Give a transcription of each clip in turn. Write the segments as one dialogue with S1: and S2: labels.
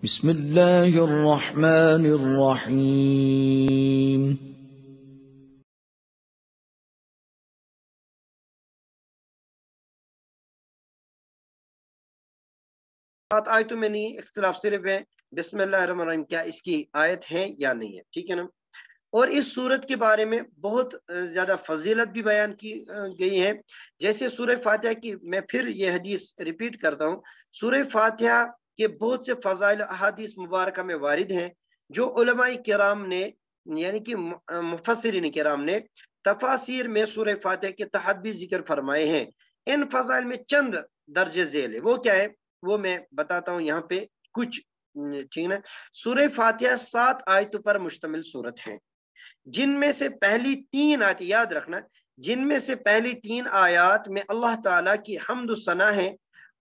S1: بسم اللہ الرحمن الرحیم.
S2: آیتوں میں نہیں اختلاف صرف ہے بسم اللہ الرحمن الرحیم کیا اس کی آیت ہے یا نہیں ہے، ٹھیک ہے نا۔ اور اس سورت کے بارے میں بہت زیادہ فضیلت بھی بیان کی گئی ہے، جیسے سورہ فاتحہ کی میں پھر یہ حدیث ریپیٹ کرتا ہوں۔ سورہ فاتحہ کے بہت سے فضائل احادیث مبارکہ میں وارد ہیں جو علماء کرام نے یعنی کہ مفسرین کرام نے تفاسیر میں سورہ فاتحہ کے تحت بھی ذکر فرمائے ہیں۔ ان فضائل میں چند درج ذیل ہے، وہ کیا ہے وہ میں بتاتا ہوں یہاں پہ کچھ، ٹھیک ہے نا۔ سورہ فاتحہ 7 آیتوں پر مشتمل سورت ہے، جن میں سے پہلی 3 آیات یاد رکھنا، جن میں سے پہلی 3 آیات میں اللہ تعالیٰ کی حمد و ثنا ہے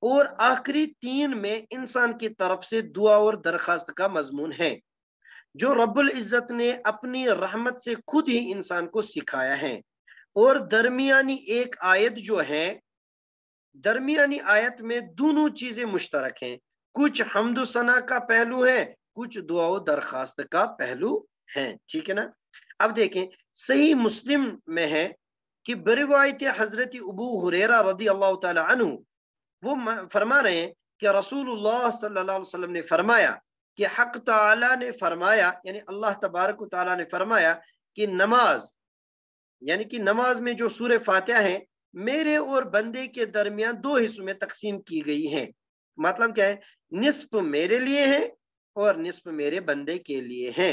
S2: اور آخری 3 میں انسان کی طرف سے دعا اور درخواست کا مضمون ہے جو رب العزت نے اپنی رحمت سے خود ہی انسان کو سکھایا ہے۔ اور درمیانی ایک آیت جو ہے، درمیانی آیت میں دونوں چیزیں مشترک ہیں، کچھ حمد و ثنا کا پہلو ہے، کچھ دعا و درخواست کا پہلو ہے، ٹھیک ہے نا۔ اب دیکھیں صحیح مسلم میں ہے کہ بروایت حضرت ابو ہریرہ رضی اللہ تعالی عنہ وہ فرما رہے ہیں کہ رسول اللہ صلی اللہ علیہ وسلم نے فرمایا کہ حق تعالی نے فرمایا، یعنی اللہ تبارک و تعالی نے فرمایا کہ نماز یعنی کہ نماز میں جو سورہ فاتحہ ہے میرے اور بندے کے درمیان 2 حصوں میں تقسیم کی گئی ہے۔ مطلب کیا ہے، نصف میرے لیے ہے اور نصف میرے بندے کے لیے ہے،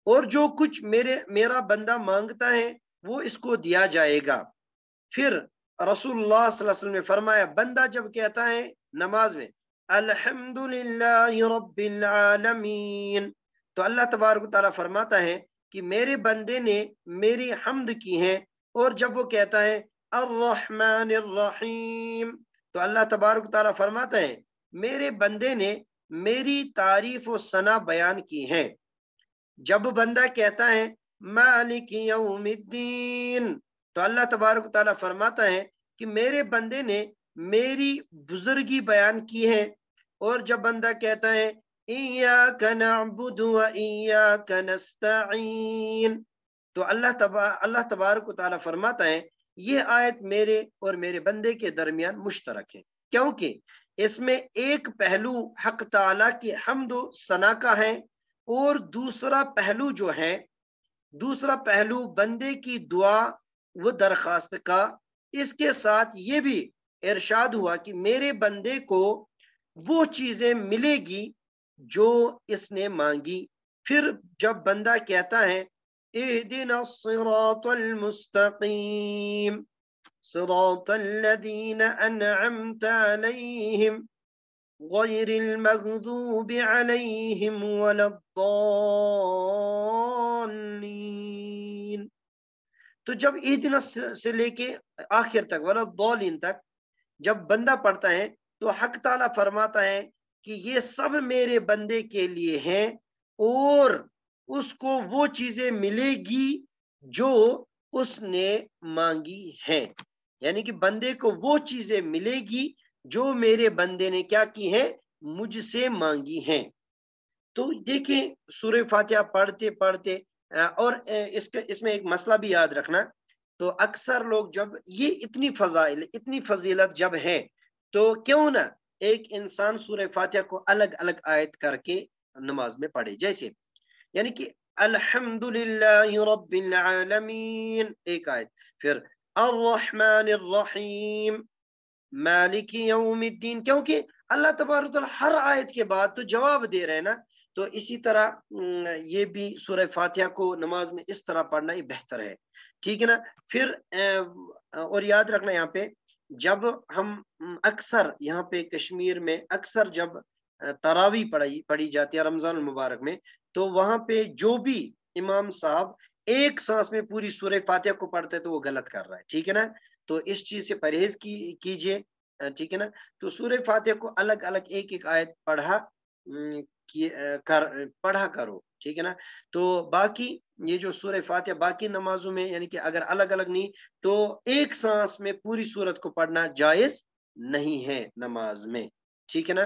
S2: اور جو کچھ میرا بندہ مانگتا ہے وہ اس کو دیا جائے گا۔ پھر رسول اللہ صلی اللہ علیہ وسلم نے فرمایا بندہ جب کہتا ہے نماز میں الحمدللہ رب العالمین تو اللہ تبارک و تعالیٰ فرماتا ہے کہ میرے بندے نے میری حمد کی ہے، اور جب وہ کہتا ہے الرحمن الرحیم تو اللہ تبارک و تعالیٰ فرماتا ہے میرے بندے نے میری تعریف و ثنا بیان کی ہے۔ جب بندہ کہتا ہے مالک یوم الدین تو اللہ تبارک و تعالیٰ فرماتا ہے کہ میرے بندے نے میری بزرگی بیان کی ہے۔ اور جب بندہ کہتا ہے ایاک نعبد و ایاک نستعین تو اللہ تبارک و تعالیٰ فرماتا ہے یہ آیت میرے اور میرے بندے کے درمیان مشترک ہے، کیونکہ اس میں ایک پہلو حق تعالیٰ کی حمد و ثنا کا ہے، اور دوسرا پہلو بندے کی دعا و درخواست کا۔ اس کے ساتھ یہ بھی ارشاد ہوا کہ میرے بندے کو وہ چیزیں ملے گی جو اس نے مانگی۔ پھر جب بندہ کہتا ہے اہدنا الصراط المستقیم صراط الذین انعمت علیہم غیر المغضوب علیہم ولا الضالین، تو جب اہدنا سے لے کے آخر تک ولا الضالین تک جب بندہ پڑھتا ہے تو حق تعالیٰ فرماتا ہے کہ یہ سب میرے بندے کے لیے ہیں، اور اس کو وہ چیزیں ملے گی جو اس نے مانگی ہیں، یعنی کہ بندے کو وہ چیزیں ملے گی جو میرے بندے نے کیا کی ہیں، مجھ سے مانگی ہیں۔ تو دیکھیں سورہ فاتحہ پڑھتے پڑھتے اور اس میں ایک مسئلہ بھی یاد رکھنا، تو اکثر لوگ جب یہ اتنی فضیلت جب ہے تو کیوں نہ ایک انسان سورہ فاتحہ کو الگ الگ آیت کر کے نماز میں پڑھے، جیسے یعنی کہ الحمدللہ رب العالمین ایک آیت، پھر الرحمن الرحیم مالک یوم الدین، کیونکہ اللہ تبارک تعالیٰ ہر آیت کے بعد تو جواب دے رہے ہیں نا، تو اسی طرح یہ بھی سورہ فاتحہ کو نماز میں اس طرح پڑھنا ہی بہتر ہے، ٹھیک ہے نا۔ پھر اور یاد رکھنا یہاں پہ جب ہم اکثر یہاں پہ کشمیر میں اکثر جب تراویح پڑھی جاتی ہے رمضان المبارک میں، تو وہاں پہ جو بھی امام صاحب ایک سانس میں پوری سورہ فاتحہ کو پڑھتے تو وہ غلط کر رہا ہے، ٹھیک ہے نا۔ تو اس چیز سے پرہیز کیجئے، ٹھیک ہے نا۔ تو سورہ فاتحہ کو الگ الگ ایک ایک آیت پڑھا کرو، ٹھیک ہے نا۔ تو باقی یہ جو سورہ فاتحہ باقی نمازوں میں یعنی کہ اگر الگ الگ نہیں تو ایک سانس میں پوری سورت کو پڑھنا جائز نہیں ہے نماز میں، ٹھیک ہے نا۔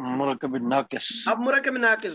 S3: مرکب ناقص.
S2: اب مرکب ناقص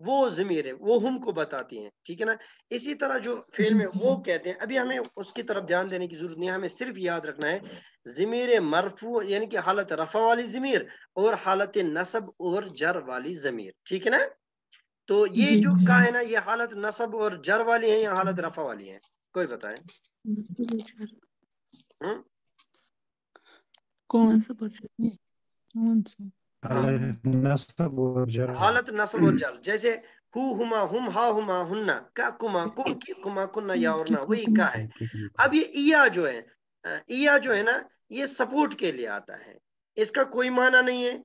S2: وہ ضمیر ہے، وہ ہم کو بتاتی ہیں، ٹھیک ہے نا. اسی طرح جو فعل میں وہ کہتے ہیں، ابھی ہمیں اس کی طرف دھیان دینے کی ضرورت نہیں ہے، ہمیں صرف یاد رکھنا ہے ضمیر مرفوع یعنی کہ حالت رفع والی ضمیر اور حالت نصب اور جر والی ضمیر، ٹھیک ہے نا. تو یہ جو کہا ہے نا، یہ حالت نصب اور جر والی ہے یا حالت رفع والی ہے؟ کوئی بتائیں.
S4: کون
S5: نصب اور جر.
S2: حالت نصب اور جر، جیسے ہو ہما ہم ہا ہما ہننا کا کما کم کی کما کننا یا اورنا، وہی کا ہے. اب یہ ایا جو ہے، ایا جو ہے نا، یہ سپورٹ کے لیے آتا ہے، اس کا کوئی معنی نہیں ہے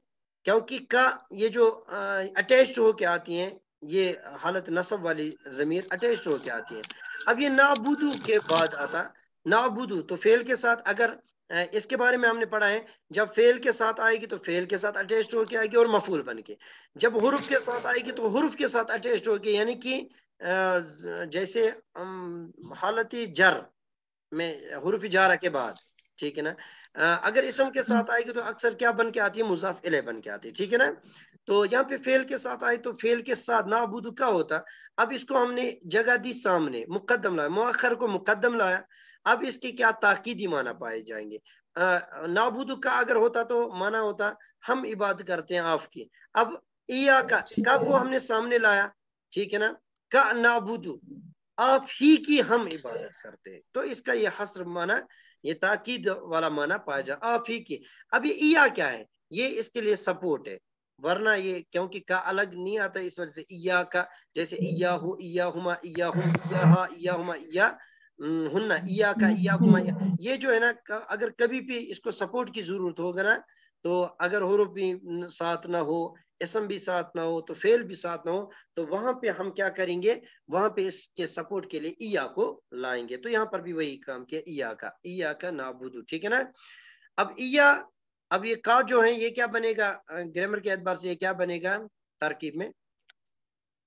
S2: کیونکہ کا یہ جو اٹیچڈ ہو کے آتی ہیں، یہ حالت نصب والی ضمیر اٹیچڈ ہو کے آتی ہے. اب یہ نعبدو کے بعد آتا نعبدو، تو فعل کے ساتھ اگر اس کے بارے میں ہم نے پڑھا ہے، جب فعل کے ساتھ آئے گی تو فعل کے ساتھ اٹیچڈ ہو کے آئے گی اور مفعول بن کے، جب حرف کے ساتھ آئے گی تو حرف کے ساتھ اٹیچڈ ہو کے، یعنی کہ جیسے حالت جر میں حرف جارہ کے بعد، ٹھیک ہے نا. اگر اسم کے ساتھ آئے گی تو اکثر کیا بن کے آتی ہے؟ مضاف الیہ بن کے آتی ہے، ٹھیک ہے نا. تو یہاں پہ فعل کے ساتھ آئے تو فعل کے ساتھ نعبدو کا ہوتا. اب اس کو ہم نے جگہ دی سامنے، مقدم لایا، مؤخر کو مقدم لایا. اب اس کے کیا تاکیدی معنی پائے جائیں گے؟ نعبدو کا اگر ہوتا تو معنی ہوتا ہم عبادت کرتے ہیں آپ کی. اب ایا کا کو ہم نے سامنے لایا، ٹھیک ہے نا، کا نعبدو آپ ہی کی ہم عبادت کرتے ہیں، تو اس کا یہ حصر معنی، یہ تاکید والا معنی پایا جائے، آپ ہی کی. اب یہ ایا کیا ہے؟ یہ اس کے لیے سپورٹ ہے، ورنہ یہ کیونکہ کا الگ نہیں آتا، اس وجہ سے ایا کا، جیسے ایا ہو، ایا ہما، ایا ہم، ایا ہا، ایا ہما، ایا ہننا، ایا کا، ایا کما، یہ جو ہے نا، اگر کبھی بھی اس کو سپورٹ کی ضرورت ہوگا نا، تو اگر حروف بھی ساتھ نہ ہو، اسم بھی ساتھ نہ ہو، تو فعل بھی ساتھ نہ ہو، تو وہاں پہ ہم کیا کریں گے؟ وہاں پہ اس کے سپورٹ کے لیے ایا کو لائیں گے. تو یہاں پر بھی وہی کام کیا، ایا کا نعبدو، ٹھیک ہے نا. اب ایا، اب یہ کا جو ہے یہ کیا بنے گا گرامر کے اعتبار سے؟ یہ کیا بنے گا ترکیب میں؟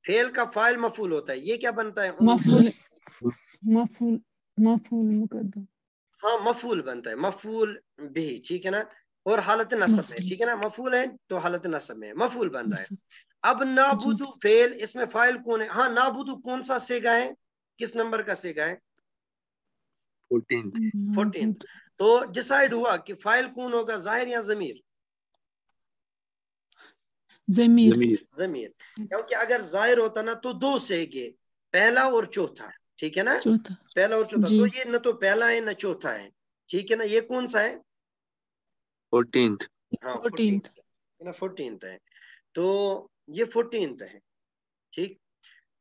S2: فعل کا فاعل مفعول ہوتا ہے، یہ کیا بنتا ہے؟
S4: مفعول مقدم،
S2: ہاں مفعول بنتا ہے، مفعول بھی، ٹھیک ہے نا. اور حالت نصب میں، ٹھیک ہے نا، مفعول ہے تو حالت نصب میں مفعول بن رہا ہے. اب نعبدو فعل، اس میں فاعل کون ہے؟ ہاں نعبدو کون سا سیگا ہے؟ کس نمبر کا سیگا ہے؟ 14. تو ڈیسائیڈ ہوا کہ فاعل کون ہوگا، ظاہر یا ضمیر؟ ضمیر. کیونکہ اگر ظاہر ہوتا نا تو دو سیگے، پہلا اور چوتھا، ٹھیک ہے نا، پہلا اور چوتھا. تو یہ نہ تو پہلا ہے نہ چوتھا ہے، ٹھیک ہے نا. یہ کون سا ہے؟
S3: 14th.
S2: ہاں 14th ہے. تو یہ 14th ہے، ٹھیک.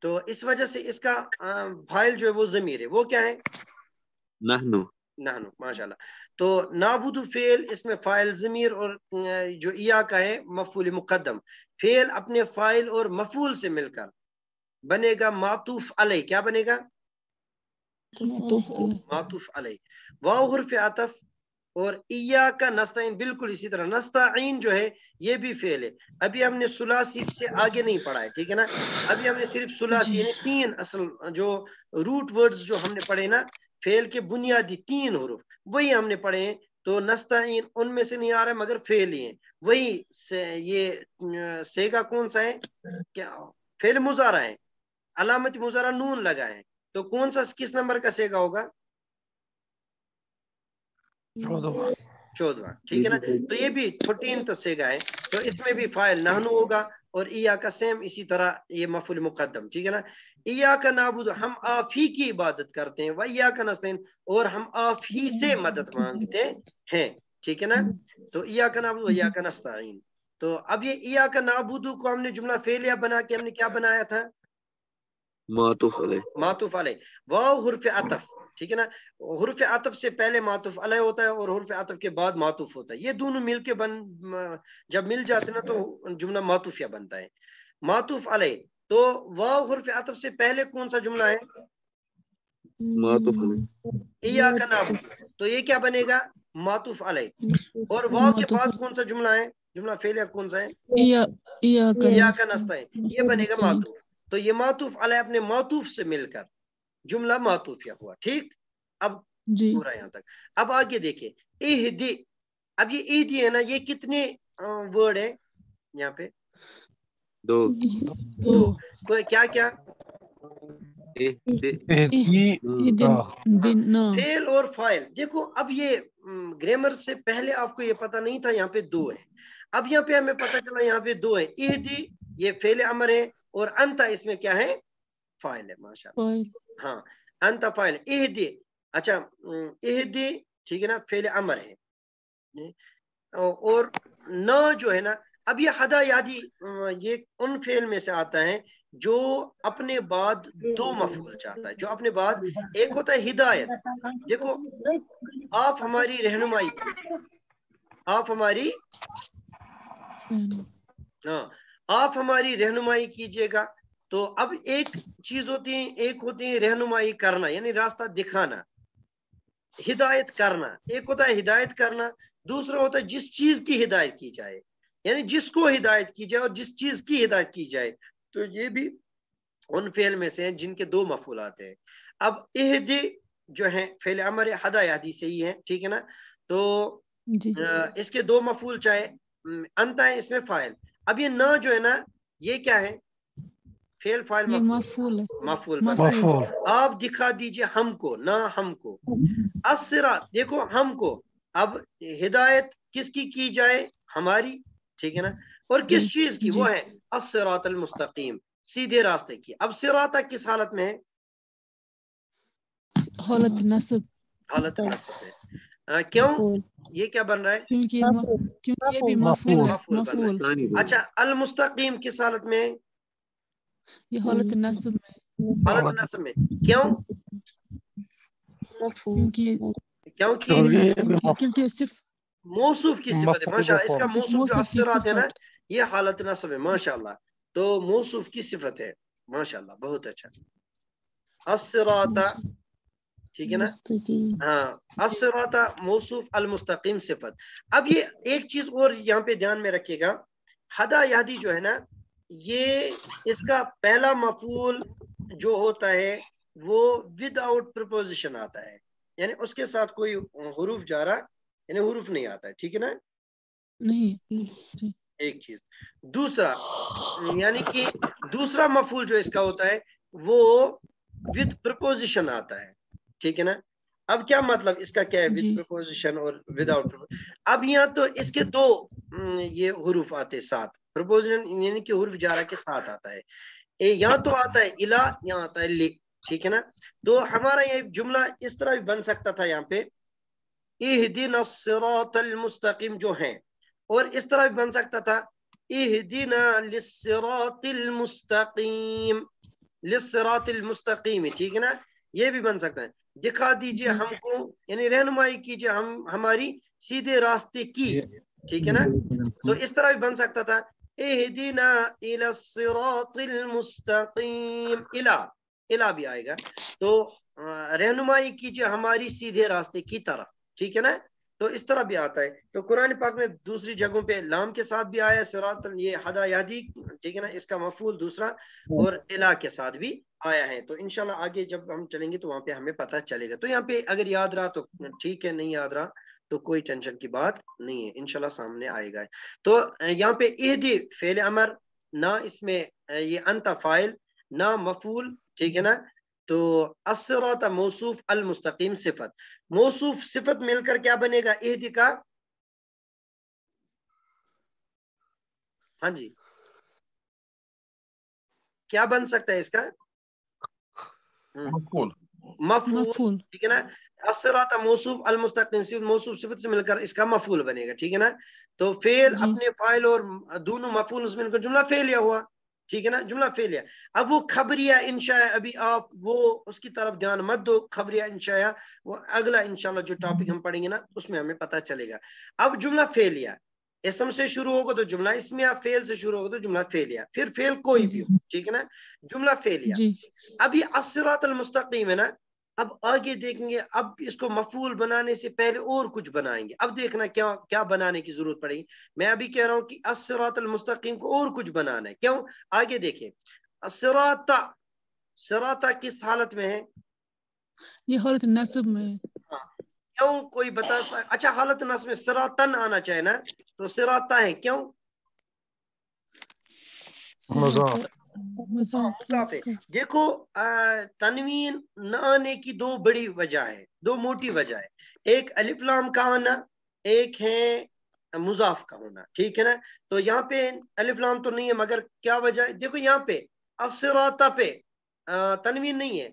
S2: تو اس وجہ سے اس کا فاعل جو ہے وہ ضمیر ہے. وہ کیا ہے؟
S3: نحنو.
S2: ماشاءاللہ. تو نعبدو فعل، اس میں فاعل ضمیر، اور جو ایا کا ہے مفعول مقدم. فعل اپنے فاعل اور مفعول سے مل کر بنے گا معطوف علیہ. کیا بنے گا؟ معطوف علیہ. واو حرف عطف، اور ایاک نستعین بالکل اسی طرح. نستعین جو ہے یہ بھی فعل ہے. ابھی ہم نے ثلاثی سے آگے نہیں پڑھا ہے، ٹھیک ہے نا. ابھی ہم نے صرف ثلاثی یعنی 3 اصل جو روٹ ورڈز جو ہم نے پڑھے نا، فعل کے بنیادی 3 حروف، وہی ہم نے پڑھے ہیں. تو نستعین ان میں سے نہیں آ رہا مگر فعل ہی ہیں. وہی یہ سیگا کون سا ہے؟ کیا فعل مضارع ہے، علامت مضارع نون لگا ہے. تو کون سا کس نمبر کا سیگا ہوگا؟ 14، ٹھیک ہے نا. تو یہ بھی 14 سیگا ہے. تو اس میں بھی فاعل نحنو ہوگا، اور ایا کا سیم اسی طرح یہ مفعول مقدم، ٹھیک ہے نا. ایاک نعبد، ہم آپ ہی کی عبادت کرتے ہیں، وایاک نستعین، اور ہم آپ ہی سے مدد مانگتے ہیں، ٹھیک ہے نا. تو ایاک نعبد وایاک نستعین. تو اب یہ ایاک نعبد کو ہم نے جملہ فعلیہ بنا کے ہم نے کیا بنایا تھا؟
S3: معطوف علیہ.
S2: معطوف علیہ. واو حرف عطف، ٹھیک ہے نا. حرف عطف سے پہلے معطوف علیہ ہوتا ہے اور حرف عطف کے بعد معطوف ہوتا ہے. یہ دونوں مل کے جب مل جاتے نا تو جملہ معطوفیہ بنتا ہے. معطوف علیہ. تو واو حرف عطف سے پہلے کون سا جملہ ہے؟
S3: معطوف علیہ.
S2: ایاک نعبد. تو یہ کیا بنے گا؟ معطوف علیہ. اور واو کے بعد کون سا جملہ ہے؟ جملہ فعلیہ کون سا ہے؟ ایاک نستعین. یہ بنے گا معطوف. تو یہ معطوف علیہ اپنے معطوف سے مل کر جملہ معطوفیہ ہوا، ٹھیک. اب پورا یہاں تک. اب آگے دیکھیں اہدی. اب یہ اہدی ہے نا، یہ کتنے ورڈ ہے یہاں پہ؟
S3: دو
S2: دو کوئی کیا کیا فعل اور فاعل. دیکھو اب یہ گرامر سے پہلے آپ کو یہ پتہ نہیں تھا یہاں پہ دو ہے. اب یہاں پہ ہمیں پتہ چلا یہاں پہ دو ہے. اہدی یہ فعل امر ہے اور انتا اس میں کیا ہے؟ فاعل ہے. ماشاءاللہ ہاں انتا فاعل. اہدی اچھا اہدی ٹھیک ہے نا فعل امر ہے. اور نہ جو ہے نا اب یہ ہدا یادی یہ ان فعل میں سے آتا ہے جو اپنے بعد دو مفعول چاہتا ہے. جو اپنے بعد ایک ہوتا ہے ہدایت. دیکھو آپ ہماری رہنمائی کیجیے. آپ ہماری ہاں آپ ہماری رہنمائی کیجیے گا. تو اب ایک چیز ہوتی ہے ایک ہوتی ہے رہنمائی کرنا یعنی راستہ دکھانا. ہدایت کرنا ایک ہوتا ہے ہدایت کرنا. دوسرا ہوتا ہے جس چیز کی ہدایت کی جائے یعنی جس کو ہدایت کی جائے اور جس چیز کی ہدایت کی جائے. تو یہ بھی ان فعل میں سے ہیں جن کے دو مفعولات ہیں. اب اہدی جو ہے فعل امر ہدا یادی سے ہی ہے ٹھیک ہے نا. تو اس کے دو مفعول چاہے انتا ہے اس میں فاعل. اب یہ نہ جو ہے نا یہ کیا ہے؟ فعل فاعل مفعول مفعول. آپ دکھا دیجئے ہم کو نہ ہم کو. الصراط دیکھو ہم کو اب ہدایت کس کی جائے؟ ہماری ٹھیک ہے نا. اور کس چیز کی؟ وہ ہے الصراط المستقیم سیدھے راستے کی. اب صراط کس حالت میں ہے؟
S4: حالت نصب.
S2: حالت نصب ہے. کیوں یہ کیا بن رہا ہے؟
S4: کیونکہ یہ بھی مفعول ہے.
S2: مفعول. اچھا المستقیم کس حالت میں؟
S4: یہ حالت نصب میں.
S2: حالت نصب میں. کیوں؟
S4: کیونکہ صرف
S2: موصوف کی صفت ہے. ماشاءاللہ اس کا موصوف جو الصراط ہے نا یہ حالت نصب ہے. ماشاءاللہ تو موصوف کی صفت ہے. ماشاءاللہ بہت اچھا. الصراط ٹھیک ہے نا. ہاں الصراط موصوف المستقیم صفت. اب یہ ایک چیز اور یہاں پہ دھیان میں رکھیے گا. ہدا یہدی جو ہے نا یہ اس کا پہلا مفعول جو ہوتا ہے وہ ود آؤٹ پرپوزیشن آتا ہے یعنی اس کے ساتھ کوئی حروف جارا یعنی حروف نہیں آتا ہے ٹھیک ہے نا.
S4: نہیں
S2: ایک چیز. دوسرا یعنی کہ دوسرا مفعول جو اس کا ہوتا ہے وہ ود پرپوزیشن آتا ہے ٹھیک ہے نا. اب کیا مطلب اس کا کیا ہے ود پرپوزیشن اور ود آؤٹ؟ اب یہاں تو اس کے دو یہ حروف آتے ساتھ. پرپوزیشن یعنی کہ حروف جارا کے ساتھ آتا ہے. یہاں تو آتا ہے الا یہاں آتا ہے لی ٹھیک ہے نا. تو ہمارا یہ جملہ اس طرح بھی بن سکتا تھا یہاں پہ اہدنا الصراط المستقیم جو ہیں اور اس طرح بھی بن سکتا تھا اہدنا للصراط المستقیم للصراط المستقیم ٹھیک ہے نا. یہ بھی بن سکتا ہے. دکھا دیجئے ہم کو یعنی رہنمائی کیجئے ہماری سیدھے راستے کی ٹھیک ہے نا. تو اس طرح بھی بن سکتا تھا اہدنا الی الصراط المستقیم الا بھی آئے گا. تو رہنمائی کیجئے ہماری سیدھے راستے کی طرف ٹھیک ہے نا. تو اس طرح بھی آتا ہے. تو قرآن پاک میں دوسری جگہوں پہ لام کے ساتھ بھی آیا صراط یہ ہدا یادی ٹھیک ہے نا اس کا مفعول دوسرا اور الا کے ساتھ بھی آیا ہے. تو انشاءاللہ آگے جب ہم چلیں گے تو وہاں پہ ہمیں پتہ چلے گا. تو یہاں پہ اگر یاد رہا تو ٹھیک ہے نہیں یاد رہا تو کوئی ٹینشن کی بات نہیں ہے انشاءاللہ سامنے آئے گا. تو یہاں پہ اہدی فعل امر نہ اس میں یہ انت فاعل نہ مفعول ٹھیک ہے نا. تو الصراط موصوف المستقیم صفت. موصوف صفت مل کر کیا بنے گا اہدی کا؟ ہاں جی کیا بن سکتا ہے اس کا؟ مفعول ٹھیک ہے نا. الصراط موصوف المستقیم صفت موصوف صفت سے مل کر اس کا مفعول بنے گا ٹھیک ہے نا. تو فعل اپنے فاعل اور دونوں مفعول اس میں جملہ فعلیہ ہوا ٹھیک ہے نا. جملہ فعلیہ. اب وہ خبریہ انشاء ابھی آپ وہ اس کی طرف دھیان مت دو. خبریہ انشاء وہ اگلا انشاءاللہ جو ٹاپک ہم پڑھیں گے نا اس میں ہمیں پتہ چلے گا. اب جملہ فعلیہ اسم سے شروع ہوگا تو جملہ اسمیہ. فعل سے شروع ہوگا تو جملہ فعلیہ. پھر فعل کوئی بھی ہو ٹھیک ہے نا. جملہ فعلیہ. اب یہ الصراط المستقیم ہے نا. اب آگے دیکھیں گے اب اس کو مفعول بنانے سے پہلے اور کچھ بنائیں گے. اب دیکھنا کیا بنانے کی ضرورت پڑے گی. میں ابھی کہہ رہا ہوں کہ الصراط المستقیم کو اور کچھ بنانا ہے. کیوں؟ آگے دیکھیں الصراط صراط کس حالت میں ہے؟
S4: یہ حالت نصب میں.
S2: کیوں کوئی بتا اچھا حالت نصب میں صراطن آنا چاہے نا تو صراط ہے. کیوں؟
S5: مضاف
S2: مضاف ہے. دیکھو تنوین نہ آنے کی دو بڑی وجہ ہے، دو موٹی وجہ ہے. ایک الف لام کا آنا، ایک ہے مضاف کا ہونا. ٹھیک ہے نا. تو یہاں پہ الف لام تو نہیں ہے، مگر کیا وجہ ہے؟ دیکھو یہاں پہ الصراط پہ تنوین نہیں ہے،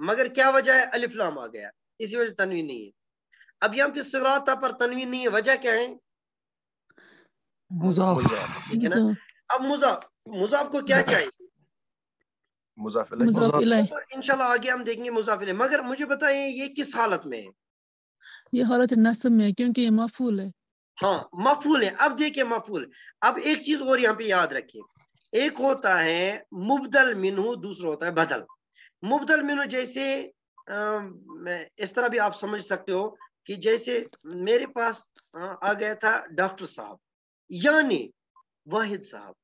S2: مگر کیا وجہ ہے؟ الف لام آ گیا، اسی وجہ سے تنوین نہیں ہے. اب یہاں پہ صراط پر تنوین نہیں ہے، وجہ کیا ہے؟
S5: مضاف.
S2: ٹھیک ہے نا. اب مضاف کو کیا چاہیے؟
S6: مضاف
S4: مضاف الیہ.
S2: تو انشاءاللہ آگے ہم دیکھیں گے مضاف الیہ. مگر مجھے بتائیں یہ کس حالت میں ہے؟
S4: یہ حالت نصب میں ہے کیونکہ یہ مفعول ہے.
S2: ہاں مفعول ہے. اب دیکھیں مفعول. اب ایک چیز اور یہاں پہ یاد رکھیے، ایک ہوتا ہے مبدل منہ، دوسرا ہوتا ہے بدل. مبدل منہ جیسے اس طرح بھی آپ سمجھ سکتے ہو کہ جیسے میرے پاس آ گیا تھا ڈاکٹر صاحب یعنی واحد صاحب.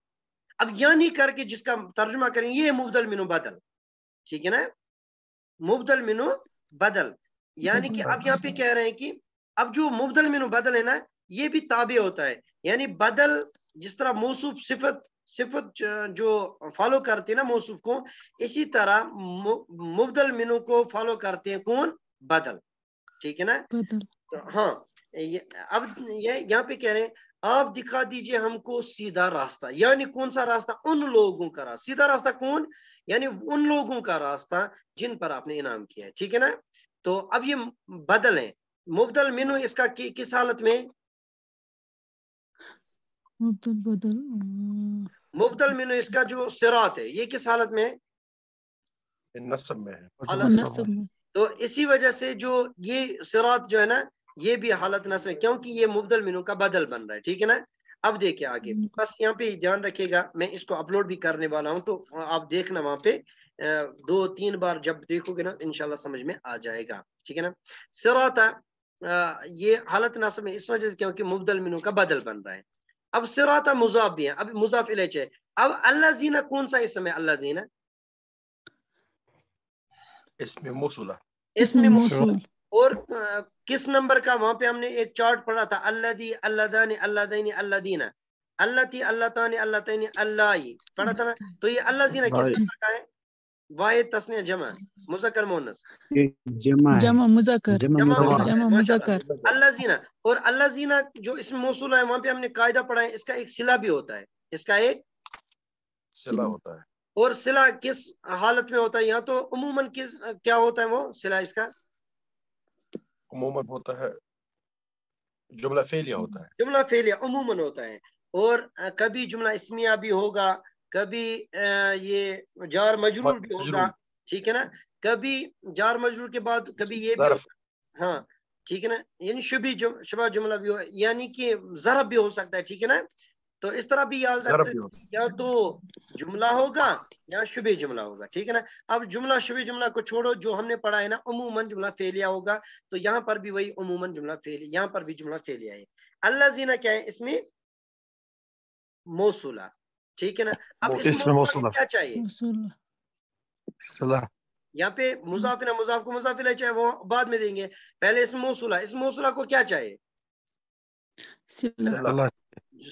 S2: اب یعنی کر کے جس کا ترجمہ کریں یہ مبدل منہ بدل. ٹھیک ہے نا. مبدل منہ بدل یعنی کہ اب یہاں پہ کہہ رہے ہیں کہ اب جو مبدل منہ بدل ہے نا یہ بھی تابع ہوتا ہے. یعنی بدل جس طرح موصوف صفت جو فالو کرتے ہیں نا موصوف کو، اسی طرح مبدل منہ کو فالو کرتے ہیں کون؟ بدل. ٹھیک ہے نا.
S4: بدل.
S2: ہاں اب یہاں پہ کہہ رہے ہیں آپ دکھا دیجئے ہم کو سیدھا راستہ. یعنی کون سا راستہ؟ ان لوگوں کا راستہ. سیدھا راستہ کون؟ یعنی ان لوگوں کا راستہ جن پر آپ نے انعام کیا ہے. ٹھیک ہے نا. تو اب یہ بدل ہے. مبدل منہ اس کا کس حالت میں؟ مبدل منہ اس کا جو صراط ہے یہ کس حالت میں؟
S6: نصب میں ہے.
S4: نصب میں.
S2: تو اسی وجہ سے جو یہ صراط جو ہے نا یہ بھی حالت نصب ہے کیونکہ یہ مبدل منہ کا بدل بن رہا ہے. ٹھیک ہے نا. اب دیکھیں آگے، بس یہاں پہ دھیان رکھیے گا، میں اس کو اپلوڈ بھی کرنے والا ہوں تو آپ دیکھنا وہاں پہ 2-3 بار جب دیکھو گے نا انشاءاللہ سمجھ میں آ جائے گا. ٹھیک ہے نا. صراط یہ حالت نصب ہے اس وجہ سے کیونکہ مبدل منہ کا بدل بن رہا ہے. اب صراط مضاف بھی ہے. اب مضاف الیہ ہے. اب الذین کون سا اسم ہے؟ الذین
S6: اسم موصولہ.
S2: اسم موصول. اور کس نمبر کا؟ وہاں پہ ہم نے ایک چارٹ پڑھا تھا، الذی، اللذان، اللذین، اللذین، اللتی، اللتان، اللتین، اللہ پڑھا تھا نا. تو یہ الذین کس نمبر کا ہے؟ واحد، تثنیہ، جمع، مذکر، مؤنث؟
S4: جمع مذکر.
S2: جمع
S4: مذکر.
S2: الذین. اور الذین جو اسم موصول ہے وہاں پہ ہم نے قاعدہ پڑھا ہے اس کا ایک صلہ بھی ہوتا ہے، اس کا ایک
S6: صلہ ہوتا ہے.
S2: اور صلہ کس حالت میں ہوتا ہے؟ یہاں تو عموماً کیا ہوتا ہے وہ صلہ اس کا؟
S6: عموماً ہوتا ہے جملہ فعلیہ ہوتا ہے.
S2: جملہ فعلیہ عموماً ہوتا ہے. اور کبھی جملہ اسمیہ بھی ہوگا، کبھی یہ جار مجرور بھی ہوگا. ٹھیک ہے نا. کبھی جار مجرور کے بعد کبھی یہ بھی ہوگا. ہاں ٹھیک ہے نا. یعنی شبہ جملہ بھی ہوگا، یعنی کہ ضرب بھی ہو سکتا ہے. ٹھیک ہے نا. تو اس طرح بھی یاد رکھ سکتے یا تو جملہ ہوگا یا شبہ جملہ ہوگا. ٹھیک ہے نا. اب جملہ شبہ جملہ کو چھوڑو، جو ہم نے پڑھا ہے نا عموماً جملہ فعلیہ ہوگا، تو یہاں پر بھی وہی عموماً جملہ فعلیہ، یہاں پر بھی جملہ فعلیہ ہے. الذین کیا ہے؟ اس میں موصولہ. ٹھیک ہے نا. اب اس موصولہ کیا چاہیے؟
S5: صلہ.
S2: یہاں پہ مضاف نہ مضاف کو مضاف الیہ چاہے وہ بعد میں دیں گے، پہلے اس موصولہ. اس موصولہ کو کیا چاہیے؟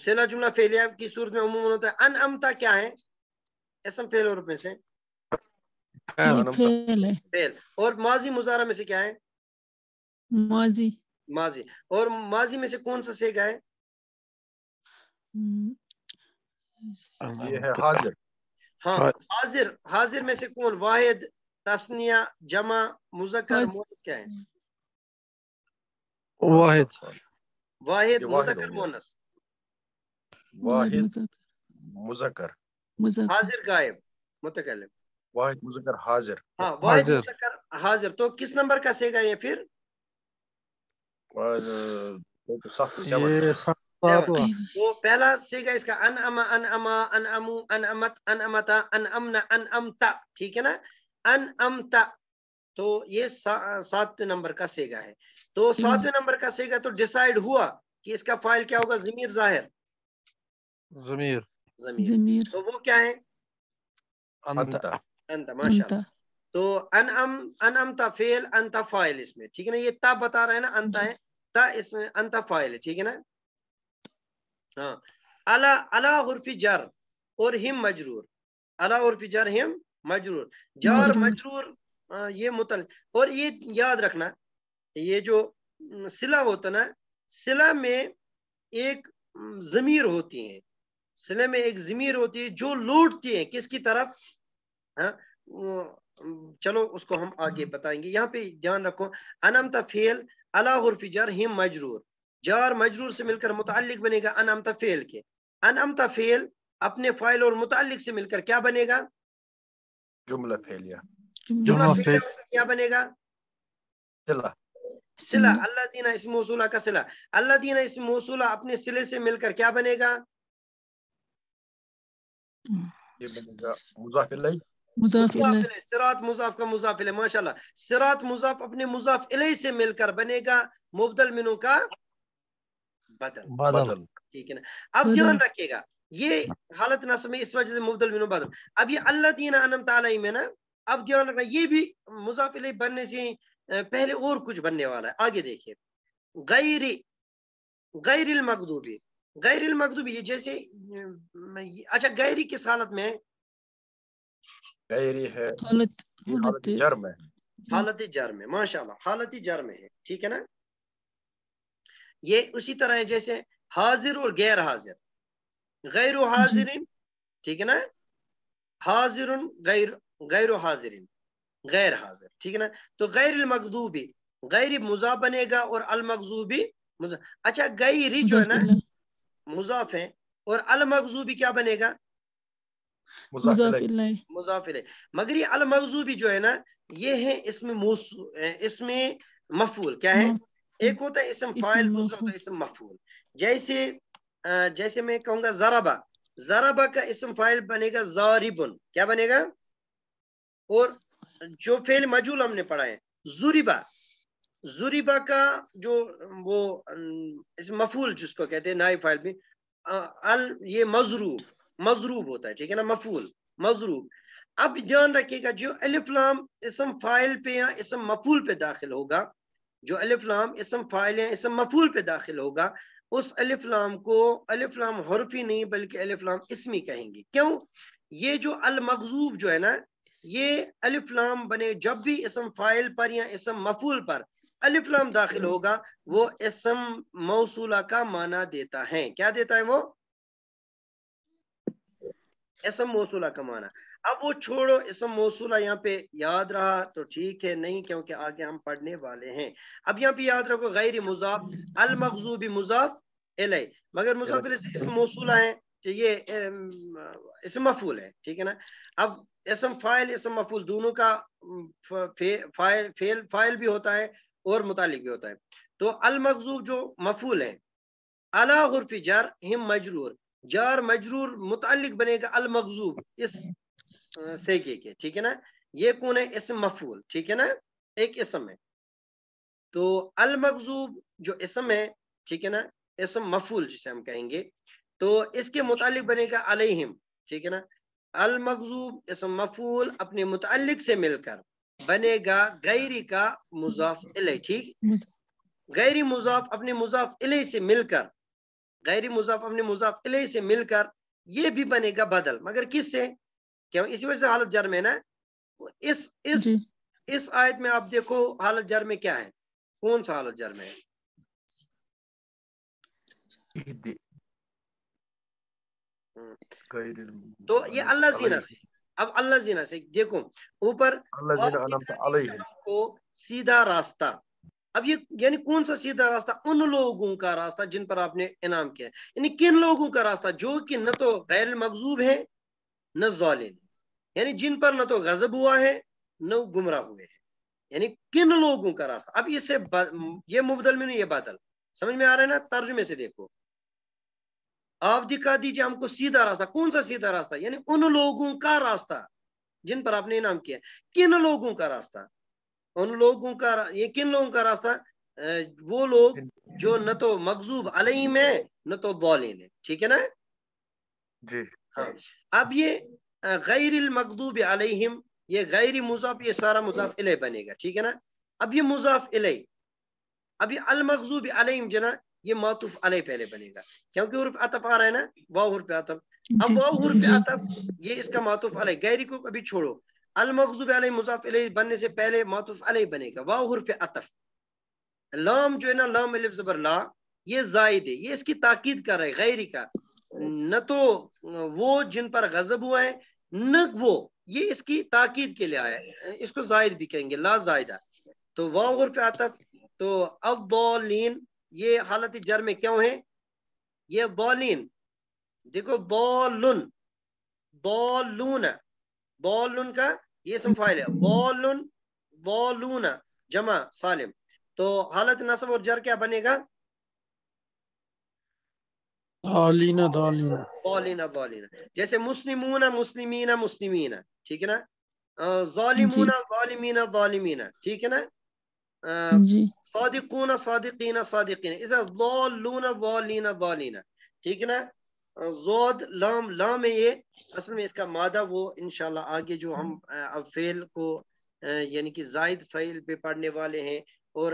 S2: صلہ جملہ فعلیہ کی صورت میں عموماً ہوتا ہے. انعمتا کیا ہے؟ اسم فعل اور میں سے فعل. اور ماضی مضارع میں سے کیا ہے؟ ماضی. اور ماضی میں سے کون سا صیغہ ہے؟
S6: یہ ہے حاضر.
S2: ہاں حاضر. حاضر میں سے کون؟ واحد، تثنیہ، جمع، مذکر، مؤنث کیا ہے؟
S5: واحد.
S2: واحد، مذکر، مؤنث.
S6: واحد مذکر.
S2: حاضر غائب متکلم.
S6: واحد مذکر حاضر.
S2: ہاں واحد مذکر حاضر. تو کس نمبر کا صیغہ ہے پھر؟ تو پہلا صیغہ اس کا انعم، انعما، انعمو، انعمت، انعمتا، انعمنا، انعمتا. ٹھیک ہے نا. انعمتا. تو یہ 7 نمبر کا صیغہ ہے. تو 7 نمبر کا صیغہ تو ڈیسائیڈ ہوا کہ اس کا فاعل کیا ہوگا؟ ضمیر ظاہر. ضمیر. تو وہ کیا ہے؟ انت. ماشاءاللہ. تو انعمتا فعل، انت فاعل اس میں. ٹھیک ہے نا. یہ تا بتا رہا ہے نا انت ہے، تا اس میں انت فاعل ہے. ٹھیک ہے نا. ہاں. علی حرف جر. اور ہم مجرور، علی عرف جر ہم مجرور، جار مجرور یہ متعلق. اور یہ یاد رکھنا یہ جو صلہ ہوتا نا، صلہ میں ایک ضمیر ہوتی ہے، صلہ میں ایک ضمیر ہوتی ہے جو لوٹتی ہے کس کی طرف؟ ہاں چلو اس کو ہم آگے بتائیں گے. یہاں پہ دھیان رکھو انعمت فعل علی حرف جر ہم مجرور، جار مجرور سے مل کر متعلق بنے گا انعمت فعل کے. انعمت فعل اپنے فاعل اور متعلق سے مل کر کیا بنے گا؟
S6: جملہ فعلیہ.
S2: جملہ فعلیہ کیا بنے گا؟
S6: صلہ.
S2: صلہ. اللہ دینا اسم موصولہ کا صلہ. اللہ دینا اسم موصولہ اپنے صلے سے مل کر کیا بنے گا؟
S6: یہ بنے گا مضاف الیہ.
S4: مضاف الیہ.
S2: صراط مضاف کا مضاف الیہ. ماشاءاللہ. صراط مضاف اپنے مضاف الیہ سے مل کر بنے گا مبدل منو کا بدل. ٹھیک ہے نا. اب دھیان رکھیے گا یہ حالت نصب میں اس وجہ سے مبدل منو بدل. اب یہ اللہ دینا انعمت علیہم میں نا، اب دھیان رکھنا یہ بھی مضاف الیہ بننے سے پہلے اور کچھ بننے والا ہے. آگے دیکھیے غیر المغضوبی. غیر المغضوبی جیسے اچھا غیری کس حالت میں؟
S6: غیری ہے
S4: حالت
S6: جر میں.
S2: حالت جر میں. ماشاءاللہ حالت جر میں ہے. ٹھیک ہے نا. یہ اسی طرح ہے جیسے حاضر اور غیر حاضر. غیر حاضرین. ٹھیک ہے نا. حاضر غیر حاضرین غیر حاضر. ٹھیک ہے نا. تو غیر المغضوبی غیر مضاف بنے گا اور المغضوبی مضاف. اچھا غیری جو ہے نا مضاف ہے اور المغضوبی کیا بنے گا؟
S6: مضاف الیہ.
S2: مضاف الیہ. مگر یہ المغضوبی جو ہے نا یہ ہے اسم مفعول. کیا ہے؟ ایک ہوتا ہے اسم فاعل، دوسرا ہوتا ہے اسم مفعول. جیسے میں کہوں گا ضربہ، ضربہ کا اسم فاعل بنے گا ضاربن. کیا بنے گا؟ اور جو فعل مجہول ہم نے پڑھا ہے ضربہ، ضربہ کا جو وہ اسم مفعول جس کو کہتے ہیں نائب فاعل بھی یہ مضروب ہوتا ہے. ٹھیک ہے نا. مفعول مضروب. اب دھیان رکھیے گا جو الف لام اسم فاعل پہ یا اسم مفعول پہ داخل ہوگا، جو الف لام اسم فاعل یا اسم مفعول پہ داخل ہوگا اس الف لام کو الف لام حرفی نہیں بلکہ الف لام اسمی کہیں گے. کیوں؟ یہ جو المغضوب جو ہے نا یہ الف لام بنے جب بھی اسم فاعل پر یا اسم مفعول پر الف لام داخل ہوگا وہ اسم موصولہ کا معنی دیتا ہے. کیا دیتا ہے وہ؟ اسم موصولہ کا معنی. اب وہ چھوڑو اسم موصولہ یہاں پہ یاد رہا تو ٹھیک ہے، نہیں کیونکہ آگے ہم پڑھنے والے ہیں. اب یہاں پہ یاد رکھو غیر مضاف المغضوب مضاف الیہ، مگر مضاف الیہ سے اسم موصولہ ہے کہ یہ اسم مفعول ہے. ٹھیک ہے نا. اب اسم فاعل اسم مفعول دونوں کا فاعل بھی ہوتا ہے اور متعلق بھی ہوتا ہے. تو المغضوب جو مفعول ہے علی حرف جر ہم مجرور، جار مجرور متعلق بنے گا المغضوب اس سیگے کے. ٹھیک ہے نا. یہ کون ہے؟ اسم مفعول. ٹھیک ہے نا. ایک اسم ہے. تو المغضوب جو اسم ہے، ٹھیک ہے نا، اسم مفعول جسے ہم کہیں گے، تو اس کے متعلق بنے گا علیہم. ٹھیک ہے نا. المغضوب اسم مفعول اپنے متعلق سے مل کر بنے گا غیری کا مضاف الیہ. ٹھیک. غیری مضاف اپنے مضاف الیہ سے مل کر، غیری مضاف اپنے مضاف الیہ سے مل کر یہ بھی بنے گا بدل. مگر کس سے؟ کیوں؟ اسی وجہ سے حالت جر میں نا. اس آیت میں آپ دیکھو حالت جر میں کیا ہے، کون سا حالت جر میں ہے؟ تو یہ اللہ زینہ سے. اب اللہ زینہ سے دیکھو اوپر کو سیدھا راستہ. اب یہ یعنی کون سا سیدھا راستہ؟ ان لوگوں کا راستہ جن پر آپ نے انعام کیا. یعنی کن لوگوں کا راستہ؟ جو کہ نہ تو غیر المغضوب ہے نہ ظالم، یعنی جن پر نہ تو غضب ہوا ہے نہ گمراہ ہوئے ہیں. یعنی کن لوگوں کا راستہ. اب اس سے یہ مبدل میں نہیں، یہ بدل. سمجھ میں آ رہا ہے نا؟ ترجمے سے دیکھو آپ دکھا دیجئے ہم کو سیدھا راستہ. کون سا سیدھا راستہ؟ یعنی ان لوگوں کا راستہ جن پر آپ نے انعام کیا. کن لوگوں کا راستہ؟ ان لوگوں کا یہ کن لوگوں کا راستہ؟ وہ لوگ جو نہ تو مغضوب علیہم ہے نہ تو ضالین ہے. ٹھیک ہے نا جی. ہاں. اب یہ غیر المغضوب علیہم یہ غیر مضاف، یہ سارا مضاف الیہ بنے گا. ٹھیک ہے نا. اب یہ مضاف الیہ، اب یہ المغضوب علیہم جو نا یہ معطوف علیہ پہلے بنے گا کیونکہ حرف عطف آ رہا ہے نا واو حرف عطف. اب
S4: جی
S2: واو حرف
S4: جی
S2: عطف یہ اس کا معطوف علیہ. غیری کو ابھی چھوڑو. المغضوب علیہ مضاف علیہ بننے سے پہلے معطوف علیہ بنے گا واو حرف عطف. لام جو ہے نا لام الف زبر لا یہ زائد ہے یہ اس کی تاکید کر رہے غیری کا نہ تو وہ جن پر غضب ہوا ہے نہ وہ یہ اس کی تاکید کے لیے آیا ہے اس کو زائد بھی کہیں گے لا زائدہ. تو واو حرف عطف. تو الضالین یہ حالت جر میں کیوں ہے یہ ضالین دیکھو ضالن ضالون ضالن کا یہ اسم فاعل ہے ضالن ضالون جمع سالم. تو حالت نصب اور جر کیا بنے گا
S5: ضالین ضالین
S2: ضالین ضالین. جیسے مسلمون مسلمین مسلمین ٹھیک ہے نا. ظالمون ظالمین ظالمین ٹھیک ہے نا.
S4: جی
S2: صادقون صادقین صادقین اذا ضالون ضالین ضالین ٹھیک ہے نا. زود لام لام ہے یہ اصل میں اس کا مادہ وہ انشاءاللہ آگے جو ہم اب فعل کو یعنی کہ زائد فعل پہ پڑھنے والے ہیں. اور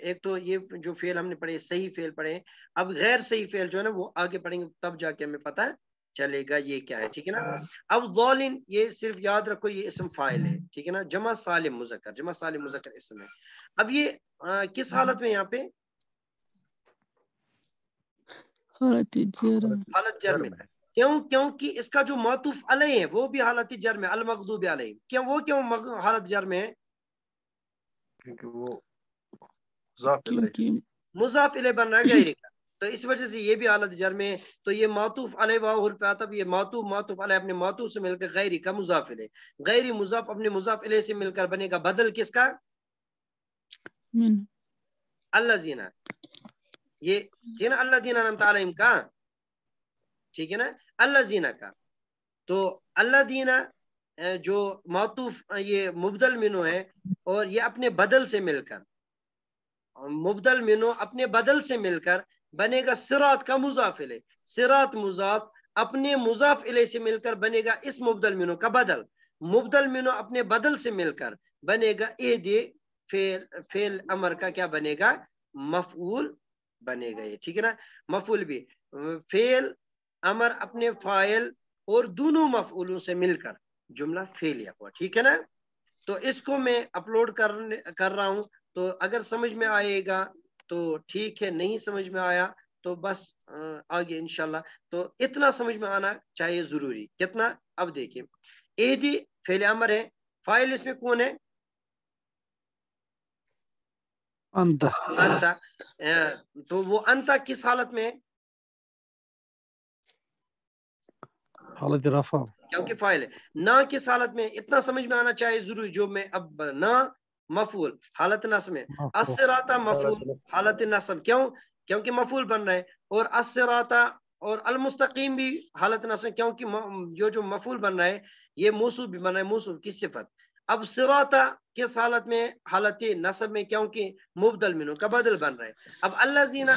S2: ایک تو یہ جو فعل ہم نے پڑھے صحیح فعل پڑھے اب غیر صحیح فعل جو ہے نا وہ آگے پڑھیں گے تب جا کے ہمیں پتہ چلے گا یہ کیا ہے ٹھیک ہے نا. اب ضالین یہ صرف یاد رکھو یہ اسم فاعل ہے ٹھیک ہے نا جمع سالم مذکر اسم ہے. اب یہ کس حالت میں یہاں پہ
S4: حالت جر
S2: حالت جر میں کیونکہ اس کا جو معطوف علیہ ہے وہ بھی حالت جر میں المغضوب علیہ کیوں حالت جر میں ہے
S6: کیونکہ وہ ذات علیہ
S4: کیونکہ
S2: مضاف الیہ بن رہا ہے غیر کا تو اس وجہ سے یہ بھی حالت جر میں ہے. تو یہ معطوف علیہ واو حرف عطف یہ معطوف علیہ اپنے معطوف سے مل کر غیری کا مضاف الیہ غیری مضاف اپنے مضاف الیہ سے مل کر بنے گا بدل کس کا
S4: من
S2: الذین یہ ٹھیک ہے نا الذین انعمت علیہم کا ٹھیک ہے نا الذین کا. تو الذین جو معطوف یہ مبدل منو ہے اور یہ اپنے بدل سے مل کر مبدل منو اپنے بدل سے مل کر بنے گا صراط کا مضاف الیہ. صراط مضاف اپنے مضاف الیہ سے مل کر بنے گا اس مبدل منو کا بدل. مبدل منو اپنے بدل سے مل کر بنے گا اہدی فعل امر کا کیا بنے گا مفعول بنے گا یہ ٹھیک ہے نا. مفعول بھی فعل امر اپنے فاعل اور دونوں مفعولوں سے مل کر جملہ فعلیہ ہوا ٹھیک ہے نا. تو اس کو میں اپلوڈ کر رہا ہوں تو اگر سمجھ میں آئے گا تو ٹھیک ہے نہیں سمجھ میں آیا تو بس آگے انشاءاللہ. تو اتنا سمجھ میں آنا چاہیے ضروری کتنا. اب دیکھیں اہدی فعل امر ہے فاعل اس میں کون ہے
S5: انت
S2: انتا. تو وہ انتا کس حالت میں ہے
S5: حالت رفع
S2: کیونکہ فاعل ہے. نہ کس حالت میں اتنا سمجھ میں آنا چاہیے ضروری جو میں اب نہ مفعول حالت نصب میں الصراط مفعول حالت نصب کیونکہ مفعول بن رہا ہے اور الصراط اور المستقیم بھی حالت نصب کیونکہ جو مفعول بن رہا ہے یہ موصوف بھی بن رہا ہے موصوف کی صفت. اب صراط کس حالت میں حالت نصب میں کیونکہ مبدل منو کا بدل بن رہا ہے. اب الذین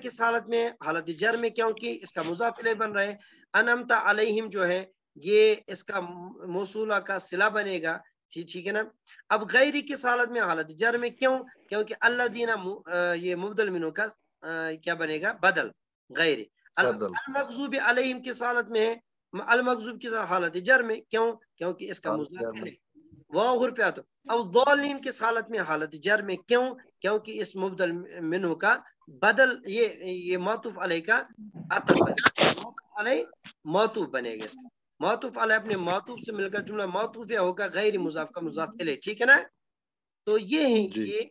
S2: کس حالت میں حالت جر میں کیونکہ اس کا مضاف الیہ بن رہا ہے. انعمت علیہم جو ہے یہ اس کا موصولہ کا صلہ بنے گا ٹھیک ہے نا. اب غیری کس حالت میں حالت جر میں کیونکہ الذین یہ مبدل منو کا کیا بنے گا بدل غیری. المغضوب علیہم کس حالت میں ہے المغضوب کی حالت جر میں کیونکہ اس کا مضاف الیہ واو حرف عطف. اب ضالین کس حالت میں حالت جر میں کیونکہ اس مبدل منو کا بدل یہ معطوف علیہ کا عطف معطوف علیہ معطوف بنے گا. معطوف علیہ اپنے معطوف سے مل کر جملہ معطوف ہوگا غیر مضاف کا مضاف الیہ ٹھیک ہے نا. تو یہ ہے یہ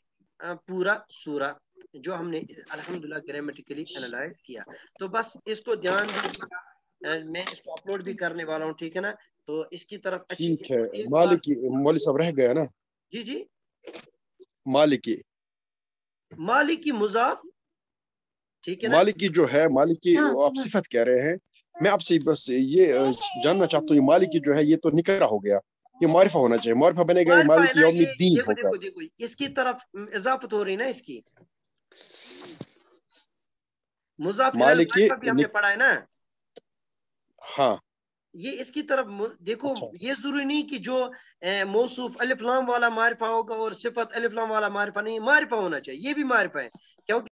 S2: پورا سورہ جو ہم نے الحمدللہ گرامیٹیکلی انالائز کیا. تو بس اس کو دھیان دیجیے میں اس کو اپلوڈ بھی کرنے والا ہوں ٹھیک ہے نا. تو اس کی طرف اچھی
S6: ٹھیک ہے. مالکی مولوی صاحب رہ گیا نا
S2: جی مالکی مضاف ٹھیک ہے نا.
S6: مالکی جو ہے مالکی آپ صفت کہہ رہے ہیں میں آپ سے بس یہ جاننا چاہتا ہوں یہ مالکی جو ہے یہ تو نکرہ ہو گیا یہ معرفہ ہونا چاہیے معرفہ بنے گا یہ مالکی یوم الدین ہوگا.
S2: دیکھو اس کی طرف اضافت ہو رہی نا اس کی مضاف
S6: مالکی
S2: بھی ہم نے پڑھا ہے نا.
S6: ہاں
S2: یہ اس کی طرف دیکھو یہ ضروری نہیں کہ جو موصوف الف لام والا معرفہ ہوگا اور صفت الف لام والا معرفہ نہیں معرفہ ہونا چاہیے یہ بھی معرفہ ہے کیونکہ